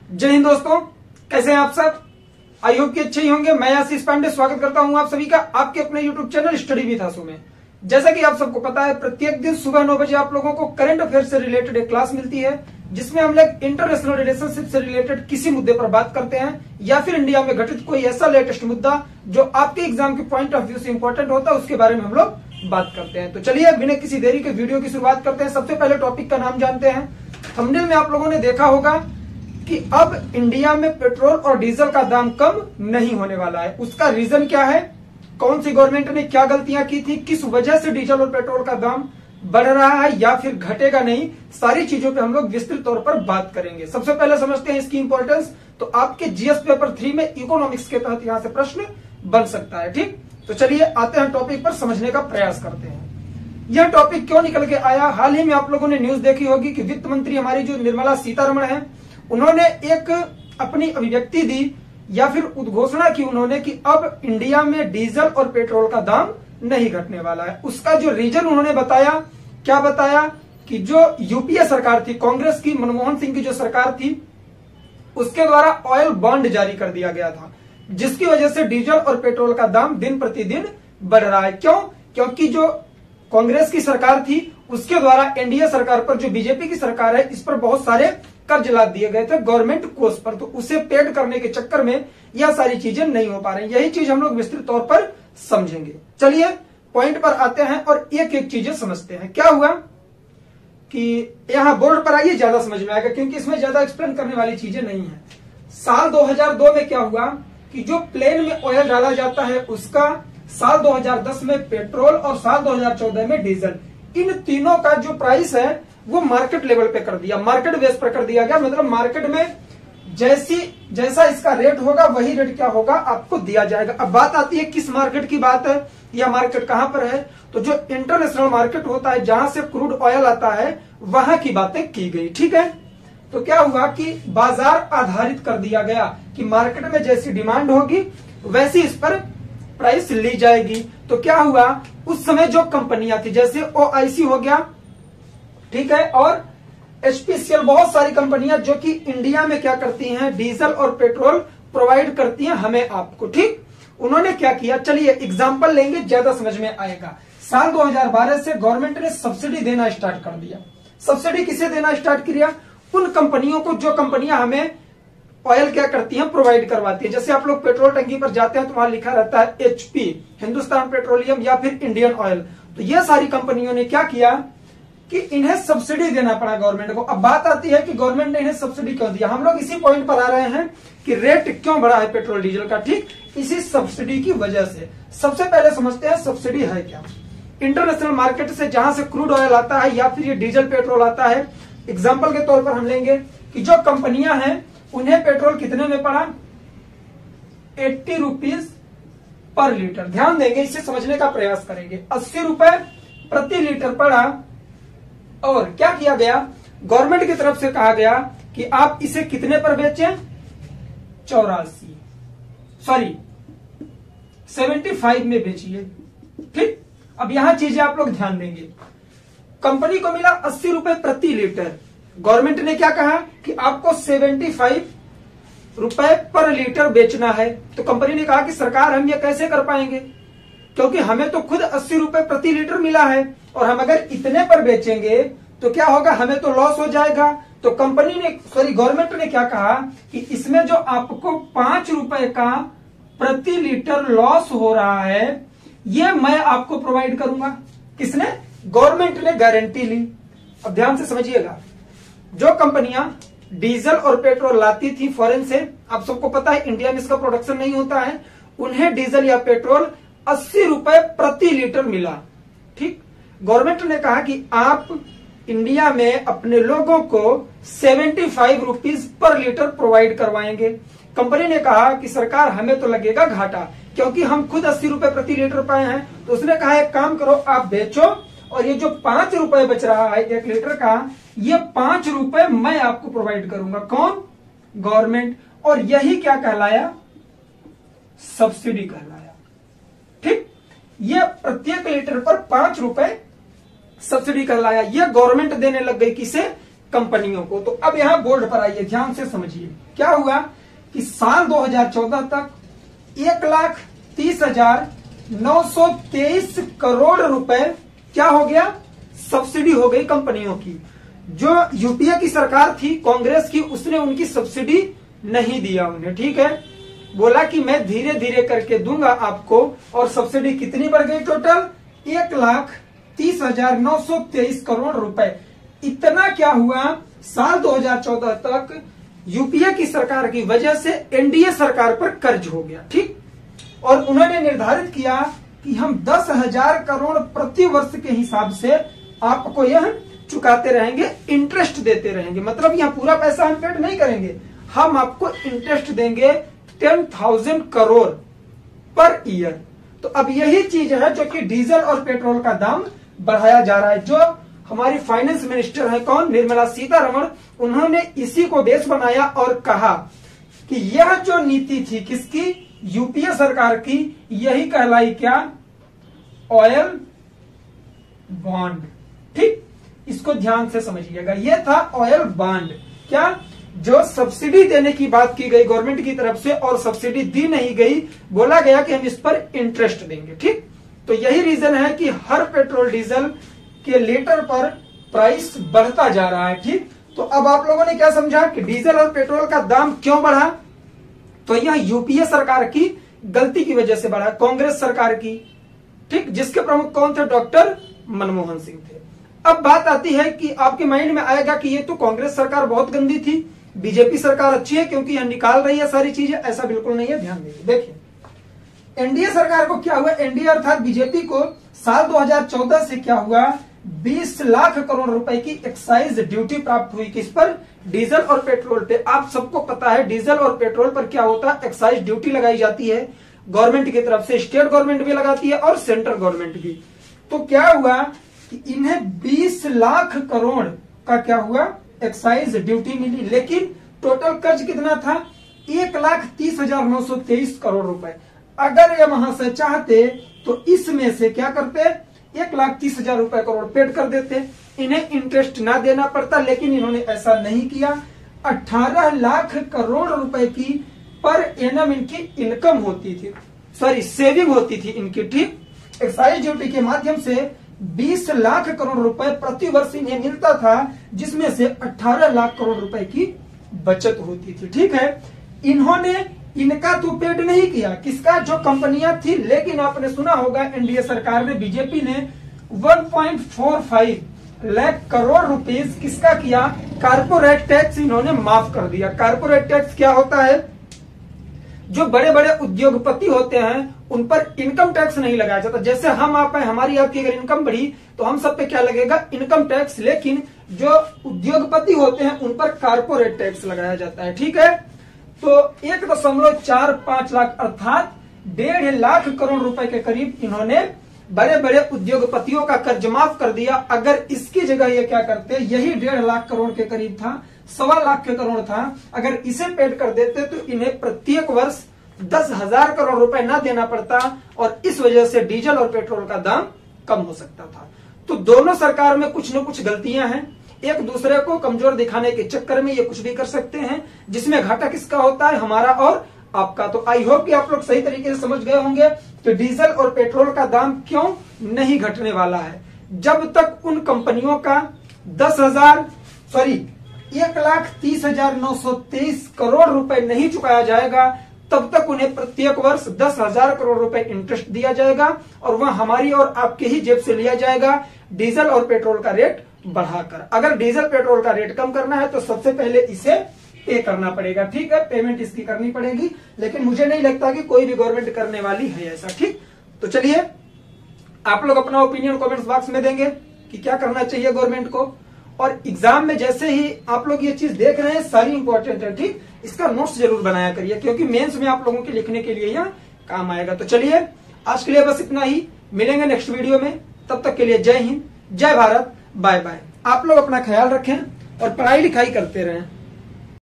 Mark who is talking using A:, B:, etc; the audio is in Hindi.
A: जय हिंद दोस्तों, कैसे हैं आप सब। आई होप कि अच्छे ही होंगे। मैं आशीष पांडे स्वागत करता हूं आप सभी का आपके अपने यूट्यूब चैनल स्टडी विद आशु में। जैसा कि आप सबको पता है, प्रत्येक दिन सुबह 9 बजे आप लोगों को करंट अफेयर से रिलेटेड एक क्लास मिलती है, जिसमें हम लोग इंटरनेशनल रिलेशनशिप से रिलेटेड किसी मुद्दे पर बात करते हैं या फिर इंडिया में घटित कोई ऐसा लेटेस्ट मुद्दा जो आपके एग्जाम के पॉइंट ऑफ व्यू से इंपॉर्टेंट होता है, उसके बारे में हम लोग बात करते हैं। तो चलिए बिना किसी देरी के वीडियो की शुरुआत करते हैं। सबसे पहले टॉपिक का नाम जानते हैं। थंबनेल में आप लोगों ने देखा होगा कि अब इंडिया में पेट्रोल और डीजल का दाम कम नहीं होने वाला है। उसका रीजन क्या है, कौन सी गवर्नमेंट ने क्या गलतियां की थी, किस वजह से डीजल और पेट्रोल का दाम बढ़ रहा है या फिर घटेगा नहीं, सारी चीजों पे हम लोग विस्तृत तौर पर बात करेंगे। सबसे पहले समझते हैं इसकी इंपॉर्टेंस। तो आपके जीएस पेपर 3 में इकोनॉमिक्स के तहत यहां से प्रश्न बन सकता है। ठीक, तो चलिए आते हैं टॉपिक पर, समझने का प्रयास करते हैं। यह टॉपिक क्यों निकल के आया, हाल ही में आप लोगों ने न्यूज देखी होगी कि वित्त मंत्री हमारी जो निर्मला सीतारमण है, उन्होंने एक अपनी अभिव्यक्ति दी या फिर उद्घोषणा की उन्होंने कि अब इंडिया में डीजल और पेट्रोल का दाम नहीं घटने वाला है। उसका जो रीजन उन्होंने बताया, क्या बताया कि जो यूपीए सरकार थी, कांग्रेस की, मनमोहन सिंह की जो सरकार थी, उसके द्वारा ऑयल बॉन्ड जारी कर दिया गया था, जिसकी वजह से डीजल और पेट्रोल का दाम दिन प्रतिदिन बढ़ रहा है। क्यों? क्योंकि जो कांग्रेस की सरकार थी उसके द्वारा एनडीए सरकार पर, जो बीजेपी की सरकार है, इस पर बहुत सारे कर्ज लाद दिए गए थे गवर्नमेंट कोष पर। तो उसे पेड करने के चक्कर में यह सारी चीजें नहीं हो पा रही। यही चीज हम लोग विस्तृत तौर पर समझेंगे। चलिए पॉइंट पर आते हैं और एक एक चीजें समझते हैं। क्या हुआ कि यहां बोर्ड पर आइए, ज्यादा समझ में आएगा क्योंकि इसमें ज्यादा एक्सप्लेन करने वाली चीजें नहीं है। साल 2002 में क्या हुआ कि जो प्लेन में ऑयल डाला जाता है उसका, साल 2010 में पेट्रोल और साल 2014 में डीजल, इन तीनों का जो प्राइस है वो मार्केट लेवल पे कर दिया, मार्केट बेस पर कर दिया गया। मतलब मार्केट में जैसा इसका रेट होगा वही रेट क्या होगा आपको दिया जाएगा। अब बात आती है किस मार्केट की बात है, यह मार्केट कहां पर है, तो जो इंटरनेशनल मार्केट होता है जहां से क्रूड ऑयल आता है वहां की बातें की गई। ठीक है, तो क्या हुआ कि बाजार आधारित कर दिया गया कि मार्केट में जैसी डिमांड होगी वैसी इस पर प्राइस ली जाएगी। तो क्या हुआ, उस समय जो कंपनियां थी, जैसे ओआईसी हो गया, ठीक है, और एचपीसीएल, बहुत सारी कंपनियां जो कि इंडिया में क्या करती हैं, डीजल और पेट्रोल प्रोवाइड करती हैं हमें आपको। ठीक, उन्होंने क्या किया, चलिए एग्जांपल लेंगे, ज्यादा समझ में आएगा। साल 2012 से गवर्नमेंट ने सब्सिडी देना स्टार्ट कर दिया। सब्सिडी किसे देना स्टार्ट किया, उन कंपनियों को जो कंपनियां हमें ऑयल क्या करती हैं, प्रोवाइड करवाती है। जैसे आप लोग पेट्रोल टंकी पर जाते हैं तो वहां लिखा रहता है एचपी, हिंदुस्तान पेट्रोलियम, या फिर इंडियन ऑयल। तो ये सारी कंपनियों ने क्या किया कि इन्हें सब्सिडी देना पड़ा गवर्नमेंट को। अब बात आती है कि गवर्नमेंट ने इन्हें सब्सिडी क्यों दिया। हम लोग इसी पॉइंट पर आ रहे हैं कि रेट क्यों बढ़ा है पेट्रोल डीजल का। ठीक, इसी सब्सिडी की वजह से। सबसे पहले समझते हैं सब्सिडी है क्या। इंटरनेशनल मार्केट से जहां से क्रूड ऑयल आता है या फिर ये डीजल पेट्रोल आता है, एग्जाम्पल के तौर पर हम लेंगे कि जो कंपनियां हैं उन्हें पेट्रोल कितने में पड़ा, 80 रुपीज पर लीटर। ध्यान देंगे, इसे समझने का प्रयास करेंगे। 80 रुपए प्रति लीटर पड़ा और क्या किया गया, गवर्नमेंट की तरफ से कहा गया कि आप इसे कितने पर बेचें, 75 में बेचिए। ठीक, अब यहां चीजें आप लोग ध्यान देंगे। कंपनी को मिला 80 रुपए प्रति लीटर, गवर्नमेंट ने क्या कहा कि आपको 75 रुपए पर लीटर बेचना है। तो कंपनी ने कहा कि सरकार हम ये कैसे कर पाएंगे, क्योंकि हमें तो खुद 80 रुपए प्रति लीटर मिला है और हम अगर इतने पर बेचेंगे तो क्या होगा, हमें तो लॉस हो जाएगा। तो गवर्नमेंट ने क्या कहा कि इसमें जो आपको 5 रुपए का प्रति लीटर लॉस हो रहा है ये मैं आपको प्रोवाइड करूंगा। किसने, गवर्नमेंट ने गारंटी ली। अब ध्यान से समझिएगा, जो कंपनियां डीजल और पेट्रोल लाती थी फॉरेन से, आप सबको पता है इंडिया में इसका प्रोडक्शन नहीं होता है, उन्हें डीजल या पेट्रोल 80 रुपए प्रति लीटर मिला। ठीक, गवर्नमेंट ने कहा कि आप इंडिया में अपने लोगों को 75 रुपीज पर लीटर प्रोवाइड करवाएंगे। कंपनी ने कहा कि सरकार हमें तो लगेगा घाटा, क्योंकि हम खुद 80 रुपए प्रति लीटर पाए हैं। तो उसने कहा एक काम करो, आप बेचो और ये जो 5 रुपए बच रहा है 1 लीटर का, ये 5 रुपए मैं आपको प्रोवाइड करूंगा। कौन, गवर्नमेंट। और यही क्या कहलाया, सब्सिडी कहलाया। ठीक, ये प्रत्येक लीटर पर 5 रुपए सब्सिडी कहलाया। ये गवर्नमेंट देने लग गई, किसे, कंपनियों को। तो अब यहाँ बोर्ड पर आइए, ध्यान से समझिए क्या हुआ कि साल 2014 तक 1,30,923 करोड़ रुपए क्या हो गया, सब्सिडी हो गई कंपनियों की। जो यूपीए की सरकार थी कांग्रेस की, उसने उनकी सब्सिडी नहीं दिया उन्हें, ठीक है, बोला कि मैं धीरे धीरे करके दूंगा आपको। और सब्सिडी कितनी बढ़ गई, टोटल 1,30,923 करोड़ रुपए। इतना क्या हुआ, साल 2014 तक यूपीए की सरकार की वजह से एनडीए सरकार पर कर्ज हो गया, ठीक। और उन्होंने निर्धारित किया कि हम 10,000 करोड़ प्रति वर्ष के हिसाब से आपको यह चुकाते रहेंगे, इंटरेस्ट देते रहेंगे। मतलब यहाँ पूरा पैसा हम पेड नहीं करेंगे, हम आपको इंटरेस्ट देंगे 10,000 करोड़ पर ईयर। तो अब यही चीज है जो कि डीजल और पेट्रोल का दाम बढ़ाया जा रहा है। जो हमारी फाइनेंस मिनिस्टर है कौन, निर्मला सीतारमण, उन्होंने इसी को बेस बनाया और कहा कि यह जो नीति थी किसकी, यूपीए सरकार की, यही कहलाई क्या, ऑयल बॉन्ड, ठीक। इसको ध्यान से समझिएगा, ये था ऑयल बॉन्ड। क्या, जो सब्सिडी देने की बात की गई गवर्नमेंट की तरफ से और सब्सिडी दी नहीं गई, बोला गया कि हम इस पर इंटरेस्ट देंगे, ठीक। तो यही रीजन है कि हर पेट्रोल डीजल के लीटर पर प्राइस बढ़ता जा रहा है, ठीक। तो अब आप लोगों ने क्या समझा कि डीजल और पेट्रोल का दाम क्यों बढ़ा, तो यह यूपीए सरकार की गलती की वजह से बढ़ा, कांग्रेस सरकार की, ठीक, जिसके प्रमुख कौन थे, डॉक्टर मनमोहन सिंह थे। अब बात आती है कि आपके माइंड में आएगा कि ये तो कांग्रेस सरकार बहुत गंदी थी, बीजेपी सरकार अच्छी है क्योंकि यह निकाल रही है सारी चीजें, ऐसा बिल्कुल नहीं है। ध्यान दीजिए, देखिए एनडीए सरकार को क्या हुआ, एनडीए अर्थात बीजेपी को साल 2014 से क्या हुआ, 20 लाख करोड़ रुपए की एक्साइज ड्यूटी प्राप्त हुई, किस पर, डीजल और पेट्रोल पे। आप सबको पता है डीजल और पेट्रोल पर क्या होता है, एक्साइज ड्यूटी लगाई जाती है गवर्नमेंट की तरफ से, स्टेट गवर्नमेंट भी लगाती है और सेंट्रल गवर्नमेंट भी। तो क्या हुआ कि इन्हें 20 लाख करोड़ का क्या हुआ, एक्साइज ड्यूटी मिली, लेकिन टोटल कर्ज कितना था, 1,30,923 करोड़ रुपए। अगर ये वहां से चाहते तो इसमें से क्या करते, 1,30,000 रुपए करोड़ पेड कर देते, इन्हें इंटरेस्ट ना देना पड़ता, लेकिन इन्होंने ऐसा नहीं किया। 18 लाख करोड़ रुपए की पर एनम इनकी इनकम होती थी, सॉरी सेविंग होती थी इनकी, ठीक। एक्साइज ड्यूटी के माध्यम से 20 लाख करोड़ रुपए प्रति वर्ष इन्हें मिलता था, जिसमें से 18 लाख करोड़ रुपए की बचत होती थी, ठीक है। इन्होंने इनका तो पेड नहीं किया, किसका, जो कंपनियां थी, लेकिन आपने सुना होगा एनडीए सरकार ने, बीजेपी ने 1.45 लाख करोड़ रुपीस किसका किया, कारपोरेट टैक्स इन्होंने माफ कर दिया। कारपोरेट टैक्स क्या होता है, जो बड़े बड़े उद्योगपति होते हैं उन पर इनकम टैक्स नहीं लगाया जाता। जैसे हम आप हैं, हमारी आपकी अगर इनकम बढ़ी तो हम सब पे क्या लगेगा, इनकम टैक्स, लेकिन जो उद्योगपति होते हैं उन पर कारपोरेट टैक्स लगाया जाता है, ठीक है। तो 1.45 लाख अर्थात 1.5 लाख करोड़ रुपए के करीब इन्होंने बड़े बड़े उद्योगपतियों का कर्ज माफ कर दिया। अगर इसकी जगह ये क्या करते, यही 1.5 लाख करोड़ के करीब था, 1.25 लाख के करोड़ था, अगर इसे पेड कर देते तो इन्हें प्रत्येक वर्ष 10,000 करोड़ रुपए ना देना पड़ता और इस वजह से डीजल और पेट्रोल का दाम कम हो सकता था। तो दोनों सरकार में कुछ न कुछ गलतियां हैं, एक दूसरे को कमजोर दिखाने के चक्कर में ये कुछ भी कर सकते हैं, जिसमें घाटा किसका होता है, हमारा और आपका। तो आई होप कि आप लोग सही तरीके से समझ गए होंगे कि डीजल और पेट्रोल का दाम क्यों नहीं घटने वाला है। जब तक उन कंपनियों का 1,30,923 करोड़ रुपए नहीं चुकाया जाएगा, तब तक उन्हें प्रत्येक वर्ष 10,000 करोड़ रुपए इंटरेस्ट दिया जाएगा और वह हमारी और आपके ही जेब से लिया जाएगा, डीजल और पेट्रोल का रेट बढ़ाकर। अगर डीजल पेट्रोल का रेट कम करना है तो सबसे पहले इसे पे करना पड़ेगा, ठीक है, पेमेंट इसकी करनी पड़ेगी, लेकिन मुझे नहीं लगता कि कोई भी गवर्नमेंट करने वाली है ऐसा, ठीक। तो चलिए आप लोग अपना ओपिनियन कमेंट्स बॉक्स में देंगे कि क्या करना चाहिए गवर्नमेंट को। और एग्जाम में जैसे ही आप लोग ये चीज देख रहे हैं, सारी इंपॉर्टेंट है, ठीक, इसका नोट्स जरूर बनाया करिए क्योंकि मेंस में आप लोगों के लिखने के लिए यह काम आएगा। तो चलिए आज के लिए बस इतना ही, मिलेंगे नेक्स्ट वीडियो में, तब तक के लिए जय हिंद, जय भारत, बाय बाय। आप लोग अपना ख्याल रखें और पढ़ाई लिखाई करते रहें।